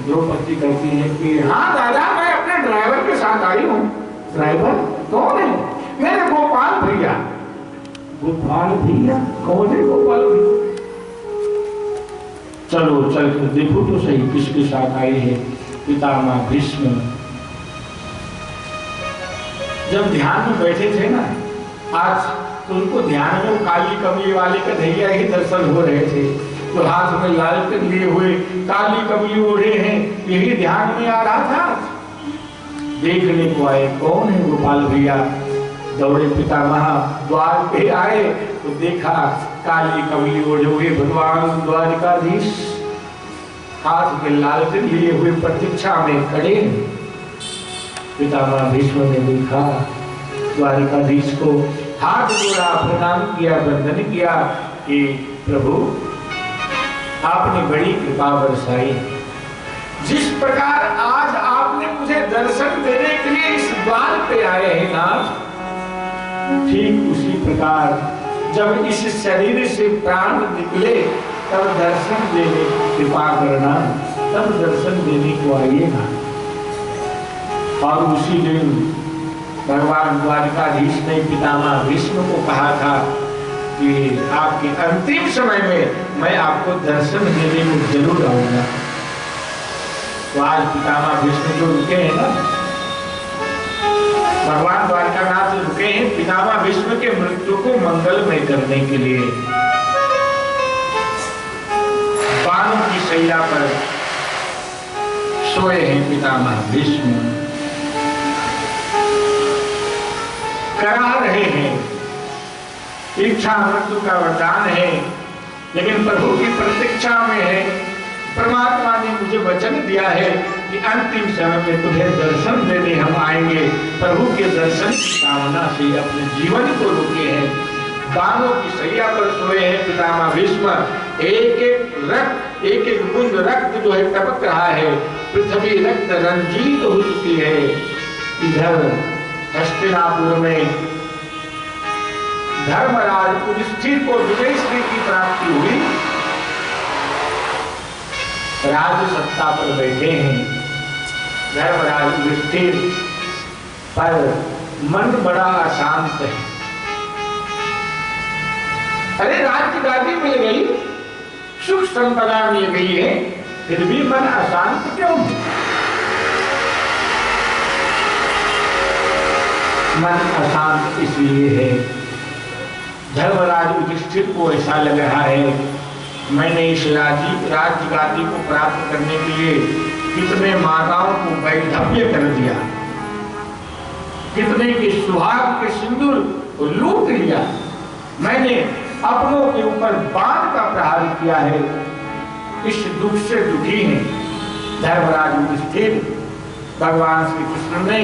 द्रौपदी कहती है कि हाँ दादा, मैं अपने ड्राइवर के साथ आई हूँ। ड्राइवर कौन है? मेरे गोपाल भैया। गोपाल भैया? कौन है गोपाल भैया? चलो चल कर देखो तो सही किसके साथ आए हैं। पितामह भीष्म जब ध्यान में बैठे थे ना आज, तो उनको ध्यान में काली कमली वाले कन्हैया ही दर्शन हो रहे थे। तो हाथ में लालटेन लिए हुए काली कमली ओढ़े हैं, यही ध्यान में आ रहा था। देखने को आए, कौन है गोपाल भैया? दौड़े पितामह द्वार पे आए तो देखा काली कमली ओढ़े हुए भगवान द्वारिकाधीश हाथ में लालटेन लिए हुए प्रतीक्षा में खड़े। पितामह भीष्म ने देखा द्वारिकाधीश को, हाथ जोड़ा, प्रणाम किया, वंदन किया कि प्रभु आपने बड़ी कृपा बरसाई। जिस प्रकार आज आपने मुझे दर्शन देने के लिए इस द्वार पे आए हैं नाथ, ठीक उसी प्रकार जब इस शरीर से प्राण निकले तब दर्शन देने की कृपा करना, तब दर्शन देने को आइएगा। और उसी दिन भगवान द्वारिकाधीश ने पितामह भीष्म को कहा था कि आपके अंतिम समय में मैं आपको दर्शन देने को जरूर आऊंगा। तो आज पितामह भीष्म जो रुके हैं ना, भगवान द्वारकानाथ रुके हैं पितामह भीष्म के मृत्यु को मंगलमय करने के लिए। बाणों की शैया पर सोए हैं पितामह भीष्म, करा रहे हैं। इच्छा मृत्यु का वरदान है, लेकिन प्रभु की प्रतीक्षा में है। परमात्मा ने मुझे वचन दिया है कि अंतिम समय में तुझे दर्शन देने हम आएंगे। प्रभु के दर्शन की कामना से अपने जीवन को रोके हैं। बाणों की शैया पर सोए हैं पितामह भीष्म। एक एक रक्त, एक एक बूंद रक्त जो है टपक रहा है। पृथ्वी रक्त रंजीत हो चुकी है। इधर हस्तिनापुर में धर्मराज युधिष्ठिर को विजय श्री की प्राप्ति हुई। राज सत्ता पर बैठे हैं धर्मराज युधिष्ठिर, पर मन बड़ा अशांत है। अरे राज्य गादी मिल गई, सुख संपदा मिल गई है, फिर भी मन अशांत क्यों? मन अशांत इसलिए है, धर्मराज युधिष्ठिर को ऐसा लग रहा है मैंने इस राज्य गादी को प्राप्त करने के लिए कितने माताओं को वैधव्य कर दिया, कितने के सुहाग के सिंदूर को लूट लिया, मैंने अपनों के ऊपर बाण का प्रहार किया है। इस दुख से दुखी है धर्मराज युधिष्ठिर। भगवान श्री कृष्ण ने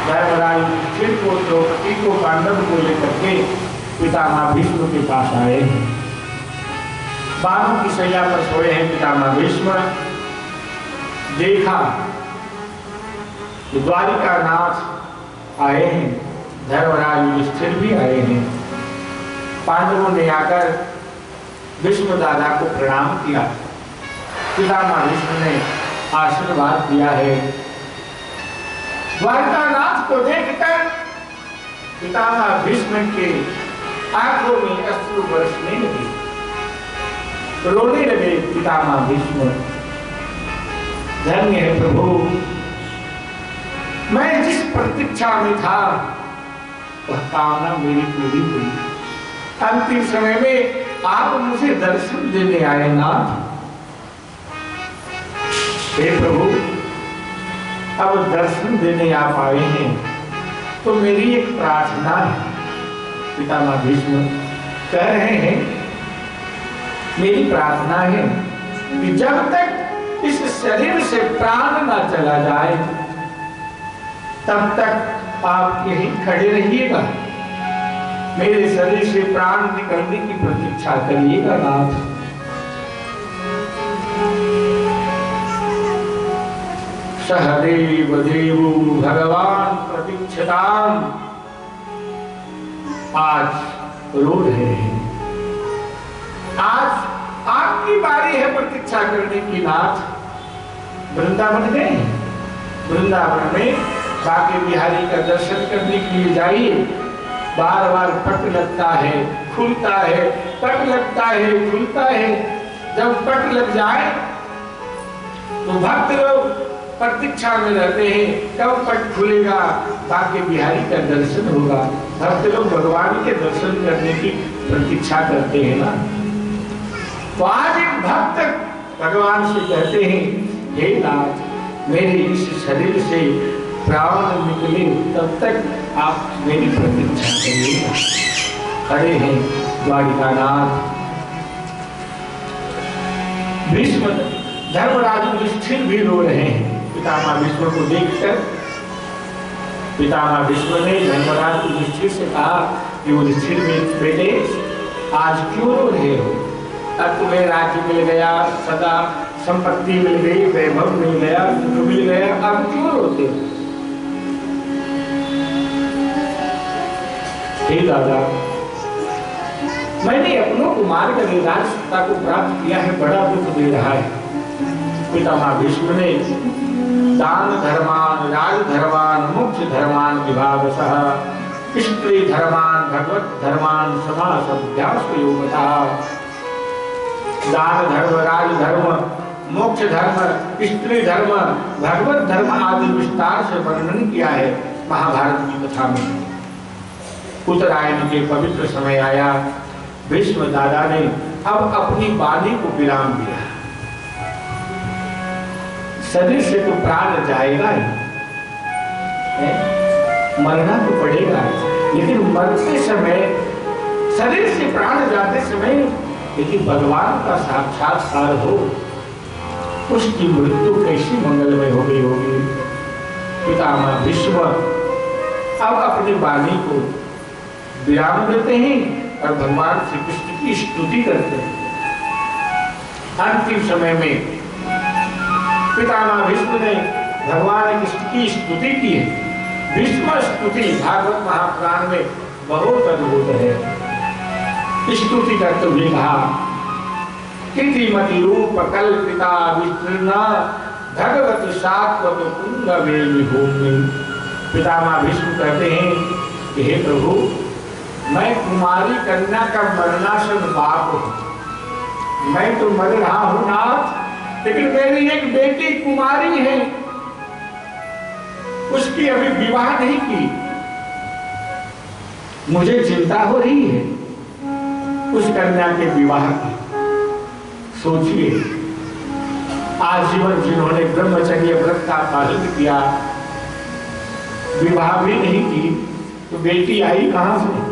धर्मराज युधिष्ठिर को, द्रौपदी को, पांडव को लेकर के पितामह भीष्म के पास आए हैं। बाणों की शैया पर सोए हैं पितामह भीष्म। देखा द्वारिकानाथ आए हैं, धर्मराज युधिष्ठिर भी आए हैं। पांडवों ने आकर भीष्म दादा को प्रणाम किया। पितामह भीष्म ने आशीर्वाद दिया है। द्वारकानाथ को देखकर पितामह भीष्म के आंखों में अश्रु बरसने लगे, रोने लगे। पितामह भीष्म, धन्य है प्रभु, मैं जिस प्रतीक्षा में था वह कामना मेरी पूरी हुई। अंतिम समय में आप मुझे दर्शन देने आए नाथ। हे प्रभु, अब दर्शन देने आप आए हैं तो मेरी एक प्रार्थना है। पितामह भीष्म कह रहे हैं मेरी प्रार्थना है कि जब तक इस शरीर से प्राण ना चला जाए तब तक आप यहीं खड़े रहिएगा, मेरे शरीर से प्राण निकलने की प्रतीक्षा करिएगा नाथ। सहदेव देवो भगवान प्रतीक्षताम। आज रो रहे हैं, आज आपकी बारी है प्रतीक्षा करने की नाथ। वृंदावन गए? वृंदावन में बांके बिहारी का दर्शन करने के लिए जाइए, बार बार पट लगता है, खुलता है, पट लगता है, खुलता है। जब पट लग जाए तो भक्त लोग प्रतीक्षा में रहते हैं कब पट खुलेगा, बांके बिहारी का दर्शन होगा। भक्त लोग भगवान के दर्शन करने की प्रतीक्षा करते हैं ना। तो आज एक भक्त भगवान से कहते हैं, हे नाथ, मेरे इस शरीर से प्राण निकले तब तक आप मेरी प्रतीक्षा करिएगा। खड़े हैं द्वारिकानाथ। भीष्म धर्मराज युधिष्ठिर भी रो रहे हैं पितामह भीष्म को देखकर। पितामह भीष्म ने धर्मराज युधिष्ठिर से कहा कि युधिष्ठिर बेटे, आज क्यों रो रहे हो? अब तुम्हें राज्य मिल गया, सदा संपत्ति मिल गई, वैभव मिल गया, सुख मिल गया, अब क्यों रोते हो? हे दादा, मैंने अपनों को मार कर राज सत्ता को प्राप्त किया है, बड़ा दुख दे रहा है। पितामह भीष्म ने दान धर्मान, राज धर्मान, मोक्ष धर्मान विभागशः, स्त्री धर्मान, भगवत धर्मान समासभ्यास योगतः। दान धर्म, राज धर्म, मोक्ष धर्म, स्त्री धर्म, भगवत धर्म आदि विस्तार से वर्णन किया है महाभारत की कथा में। उत्तरायण के पवित्र समय आया, भीष्म दादा ने अब अपनी वाणी को विराम दिया। शरीर से तो प्राण जाएगा ही, मरना तो पड़ेगा, लेकिन मरते समय, शरीर से प्राण जाते समय लेकिन भगवान का साक्षात्कार हो, उसकी मृत्यु कैसी मंगलमय हो गई होगी। पितामह भीष्म अब अपनी वाणी को विराम देते हैं और भगवान श्री कृष्ण की स्तुति करते हैं। अंतिम समय में पितामह भीष्म ने भगवान की स्तुति की है। भीष्म स्तुति भागवत महापुराण में बहुत अद्भुत है। स्तुति करते हुए कहा, कितिमति रूप कल्पिता विस्तृण भगवत सात्वत पुंगवे विभूमि। पितामह भीष्म कहते हैं कि हे प्रभु, मैं कुमारी कन्या का मरणासन बाप हूं। मैं तो मर रहा हूं नाथ, लेकिन मेरी एक बेटी कुमारी है, उसकी अभी विवाह नहीं की। मुझे चिंता हो रही है उस कन्या के विवाह की। सोचिए, आजीवन जिन्होंने ब्रह्मचर्य व्रत का पालन किया, विवाह भी नहीं की, तो बेटी आई कहां से?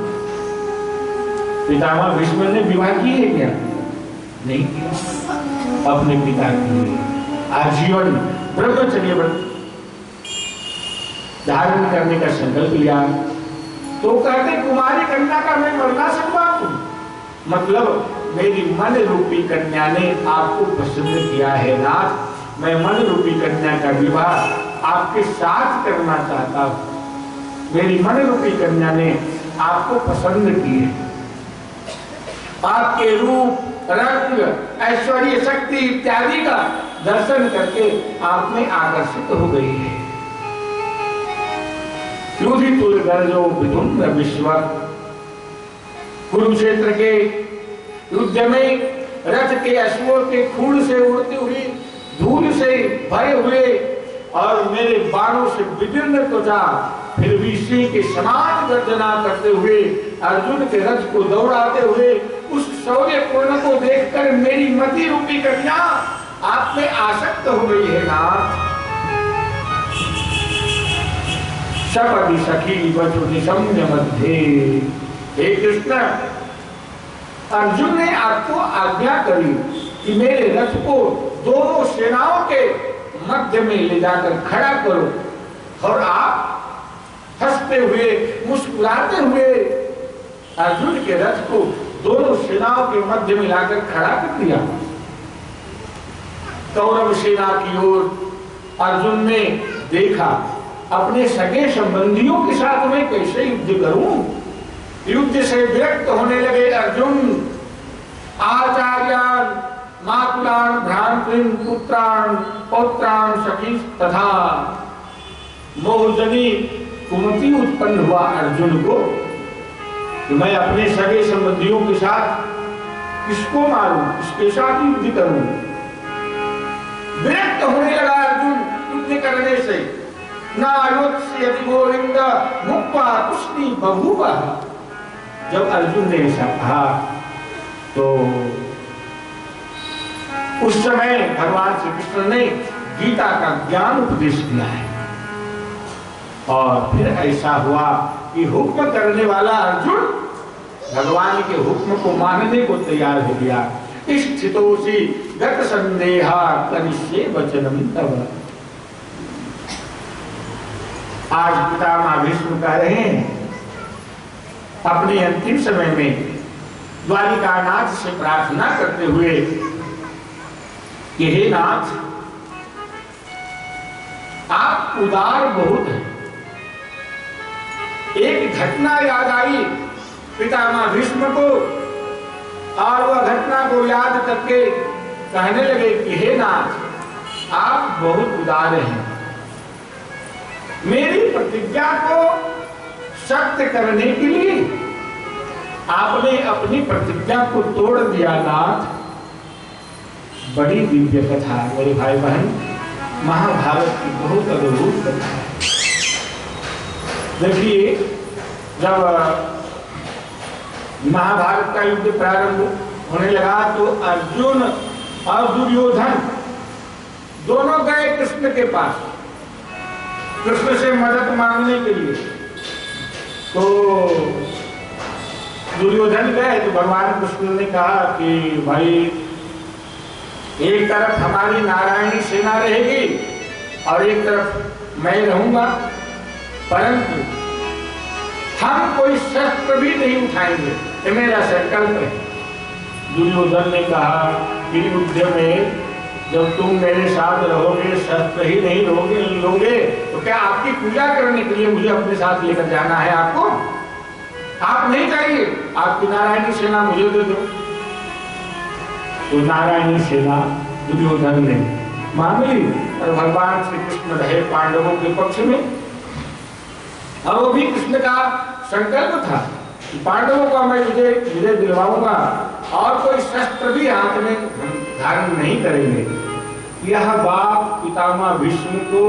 पितामह भीष्म ने विवाह की है क्या? नहीं किया। अपने पिता के लिए आजीवन ब्रह्मचर्य व्रत धारण करने का संकल्प लिया। तो कहते कुमारी कन्या का मैं मरणासन बाप हूं। मतलब मेरी मन रूपी कन्या ने आपको पसंद किया है नाथ, मैं मन रूपी कन्या का विवाह आपके साथ करना चाहता हूं। मेरी मन रूपी कन्या ने आपको पसंद की है। आपके रूप, रंग, ऐश्वर्य, शक्ति इत्यादि का दर्शन करके आप में आकर्षित हो गई है। युधितुर गर्जो विधुम्र विश्वक। कुरुक्षेत्र के युद्ध में रथ के अश्वों के खून से उड़ते हुए, धूल से भरे हुए और मेरे बाणों से विदीर्ण त्वचा, फिर भी सिंह के समान गर्जना करते हुए अर्जुन के रथ को दौड़ाते हुए उस शौर्य पूर्ण को देखकर मेरी मति रूपी कन्या आप में आसक्त हो गई है नाथ। सपदि सखी वचु निशम्य मध्य। हे कृष्ण, अर्जुन ने आपको आज्ञा करी कि मेरे रथ को दोनों सेनाओं के मध्य में ले जाकर खड़ा करो, और आप हंसते हुए, मुस्कुराते हुए अर्जुन के रथ को दोनों सेनाओं के मध्य में लाकर खड़ा कर दिया। कौरव सेना की ओर अर्जुन ने देखा, अपने सगे संबंधियों के साथ मैं कैसे युद्ध करूं? युद्ध से विरक्त होने लगे अर्जुन। आचार्यान मातुलान भ्रांतिन पुत्रान पौत्रान सखी तथा मोहजनी कुमति उत्पन्न हुआ अर्जुन को कि मैं अपने सगे संबंधियों के साथ किसको मारूं, किसके साथ युद्ध करूं। विरक्त होने लगा अर्जुन युद्ध करने से। ना युद्धि गोविंद मुक्ता तुष्णि बभूव। जब अर्जुन ने ऐसा कहा तो उस समय भगवान श्री कृष्ण ने गीता का ज्ञान उपदेश दिया है। और फिर ऐसा हुआ कि हुक्म करने वाला अर्जुन भगवान के हुक्म को मानने को तैयार हो गया। स्थितोषि गत संदेहा करिष्ये वचनम तव। आज पितामह भीष्म कह रहे हैं अपने अंतिम समय में द्वारिकानाथ से प्रार्थना करते हुए कि हे नाथ, आप उदार बहुत हैं। एक घटना याद आई पितामह भीष्म को और वह घटना को याद करके कहने लगे कि हे नाथ, आप बहुत उदार हैं। मेरी प्रतिज्ञा को सत्य करने के लिए आपने अपनी प्रतिज्ञा को तोड़ दिया नाथ। बड़ी दिव्य कथा मेरे भाई बहन, महाभारत की बहुत अद्भुत कथा है। देखिए, जब महाभारत का युद्ध प्रारंभ होने लगा तो अर्जुन और दुर्योधन दोनों गए कृष्ण के पास, कृष्ण से मदद मांगने के लिए। तो दुर्योधन गए तो भगवान कृष्ण ने कहा कि भाई, एक तरफ हमारी नारायणी सेना रहेगी और एक तरफ मैं रहूंगा, परंतु हम कोई शस्त्र भी नहीं उठाएंगे, ये मेरा संकल्प है। दुर्योधन ने कहा कि युद्ध में जब तुम मेरे साथ रहोगे, शस्त्र ही नहीं लोगे तो क्या आपकी पूजा करने के लिए मुझे अपने साथ लेकर जाना है? आपको आप नहीं चाहिए, आपकी नारायणी सेना मुझे दे दो। तो नारायणी सेना दुर्योधन ने मान ली और भगवान श्री कृष्ण रहे पांडवों के पक्ष में। और वो भी कृष्ण का संकल्प था कि पांडवों का मैं विजय दिलवाऊंगा और कोई शस्त्र भी हाथ में धारण नहीं करेंगे। यह बात पितामह भीष्म को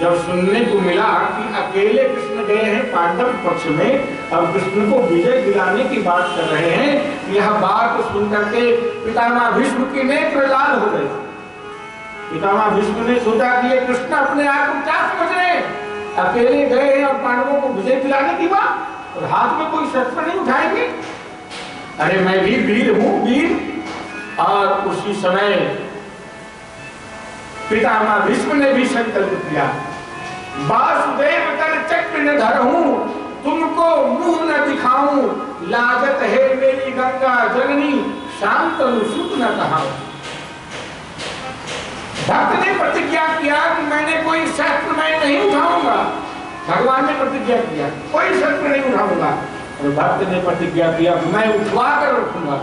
जब सुनने को मिला कि अकेले कृष्ण गए हैं पांडव पक्ष में और कृष्ण को विजय दिलाने की बात कर रहे हैं, यह बात सुनकर के पितामह भीष्म की नेत्र लाल हो गए। पितामह भीष्म ने सोचा कि ये कृष्ण अपने आप को क्या समझ रहे हैं, अकेले गए हैं और पांडवों को विजय दिलाने की बात और हाथ में कोई शस्त्र नहीं उठाएंगे। अरे मैं भी वीर हूं, वीर। और उसी समय पितामह भीष्म ने भी संकल्प किया, वासुदेव कर चक्र न धरहूं, तुमको मुंह न दिखाऊं, लागत है मेरी गंगा जननी, शांतनु सुख न कहाऊं। भक्त ने प्रतिज्ञा किया कि मैंने कोई शस्त्र मैं नहीं उठाऊंगा। भगवान ने प्रतिज्ञा किया कोई शस्त्र नहीं उठाऊंगा और भक्त ने प्रतिज्ञा किया मैं उठवा कर रखूंगा।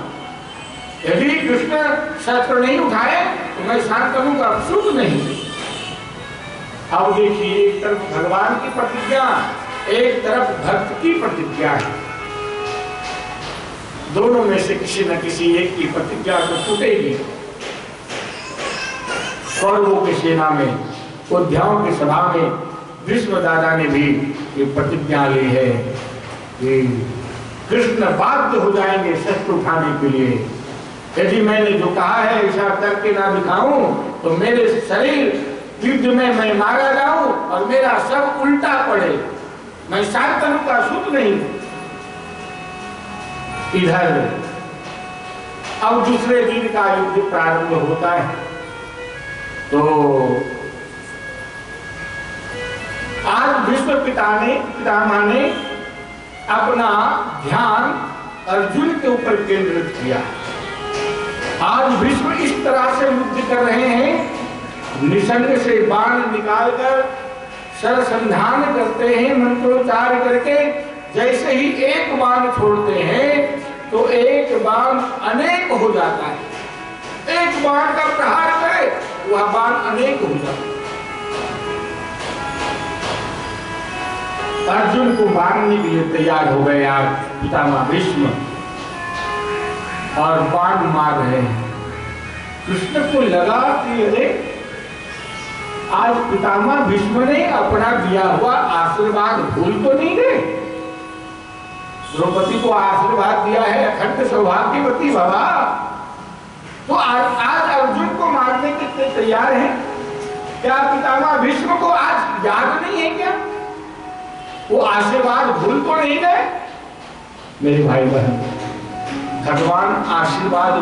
यदि कृष्ण शस्त्र नहीं उठाए तो मैं शांतनु का सुख नहीं। अब देखिए, एक तरफ भगवान की प्रतिज्ञा, एक तरफ भक्त की प्रतिज्ञा है। दोनों में से किसी न किसी एक की प्रतिज्ञा तो टूटेगी। कौरवों की सेना में, योद्धाओं की सभा में भीष्म दादा ने भी ये प्रतिज्ञा ली है कि कृष्ण बाध्य हो जाएंगे शस्त्र उठाने के लिए। यदि मैंने जो कहा है ऐसा करके ना दिखाऊं तो मेरे शरीर युद्ध में मैं मारा जाऊं और मेरा सब उल्टा पड़े, मैं शांतनु का सुख नहीं। इधर अब दूसरे दिन का युद्ध प्रारंभ होता है तो आज भीष्म पितामह ने अपना ध्यान अर्जुन के ऊपर केंद्रित किया। आज भीष्म इस तरह से युद्ध कर रहे हैं, निसंग से बाण निकालकर सरसंधान करते हैं मंत्रोच्चार करके। जैसे ही एक बाण छोड़ते हैं तो एक बाण अनेक हो जाता है। एक बाण का प्रहार करे, वह बाण अनेक हो जाए। अर्जुन को मारने के लिए तैयार हो गए आज पितामह भीष्म और बाण मार रहे हैं। कृष्ण को लगा कि अरे आज पितामह भीष्म ने अपना दिया हुआ आशीर्वाद भूल तो नहीं गए। द्रौपदी को आशीर्वाद दिया है अखंड सौभाग्यवती भवा, तो आज अर्जुन को मारने के लिए तैयार हैं। क्या पितामह भीष्म को आज याद नहीं है क्या? वो आशीर्वाद भूल तो नहीं गए? मेरे भाई बहन, भगवान आशीर्वाद,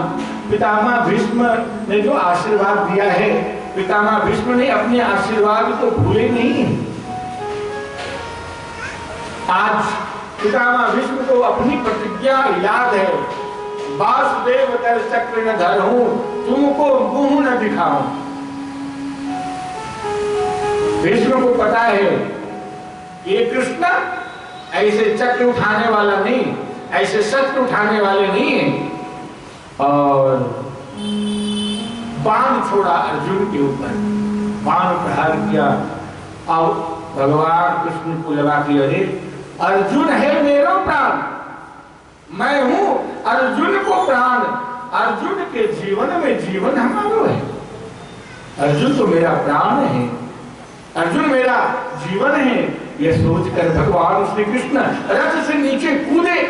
पितामह भीष्म ने जो आशीर्वाद दिया है, पितामह भीष्म ने अपने आशीर्वाद को भूले नहीं। आज पितामह भीष्म को अपनी प्रतिज्ञा याद है, वासुदेव तल चक्र न धरहूं, तुमको मुंह न दिखाऊं। भीष्म को पता है ये कृष्ण ऐसे चक्र उठाने वाला नहीं, ऐसे शस्त्र उठाने वाले नहीं है। और बाण छोड़ा अर्जुन के ऊपर, बाण प्रहार किया। और भगवान कृष्ण को लगा कि अरे अर्जुन है मेरा प्राण, मैं हूं अर्जुन को प्राण, अर्जुन के जीवन में जीवन हमारा है। अर्जुन तो मेरा प्राण है, अर्जुन मेरा जीवन है। ये सोचकर भगवान श्री कृष्ण रथ से नीचे कूदे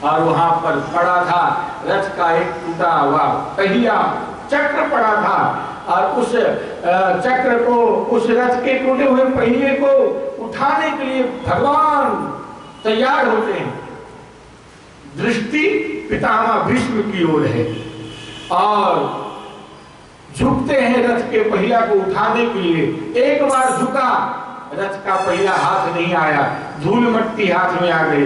और वहां पर पड़ा था रथ का एक टूटा हुआ पहिया, चक्र पड़ा था। और उस चक्र को, उस रथ के टूटे हुए पहिए को उठाने के लिए भगवान तैयार होते हैं। दृष्टि पितामह भीष्म की ओर है और झुकते हैं रथ के पहिया को उठाने के लिए। एक बार झुका, रथ का पहिया हाथ नहीं आया, धूल मट्टी हाथ में आ गई।